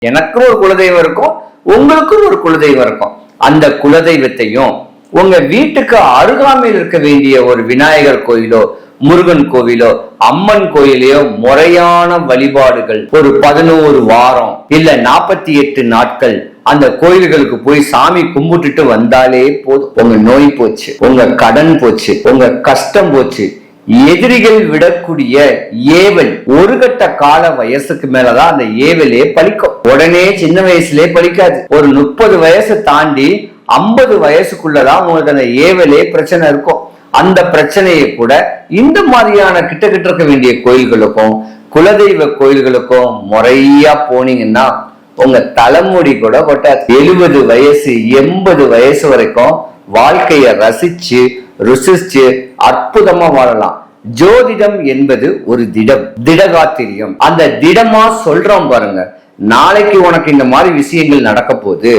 எனக்கும் ஒரு குலதெய்வம் இருக்கும், உங்களுக்கும் ஒரு குலதெய்வம் இருக்கும். அந்த குலதெய்வத்தையும் உங்க வீட்டுக்கு அருகாமையில் இருக்க வேண்டிய ஒரு விநாயகர் கோயிலோ, முருகன் கோவிலோ, அம்மன் கோயிலையோ முறையான வழிபாடுகள் ஒரு 11 வாரம் இல்ல 48 நாட்கள் அந்த கோயில்களுக்கு போய் சாமி கும்பிட்டுட்டு வந்தாலே போதும். உங்க நோய் போச்சு, உங்க கடன் போச்சு, உங்க கஷ்டம் போச்சு. எதிரிகள் விடக்கூடிய ஏவல் ஒரு கட்ட கால வயசுக்கு மேலதான் அந்த ஏவலே பலிக்கும். உடனே சின்ன வயசுலயே பலிக்காது. ஒரு 30 வயசு தாண்டி 50 வயசுக்குள்ளதான் உங்களுக்கு அந்த ஏவலே பிரச்சனை இருக்கும். அந்த பிரச்சனையை கூட இந்த மாதிரியான கிட்ட இருக்க வேண்டிய கோயில்களுக்கும் குலதெய்வ கோயில்களுக்கும் முறையா போனீங்கன்னா உங்க தலைமுடி கூட கொட்டாது. 70 வயசு 80 வயசு வரைக்கும் வாழ்க்கைய ரசிச்சு ருசிச்சு அற்புதமா வாழலாம். ஜோதிடம் என்பது ஒரு திடகாத்திரியம். அந்த திடமா சொல்றோம் பாருங்க, நாளைக்கு உனக்கு இந்த மாதிரி விஷயங்கள் நடக்க போகுது,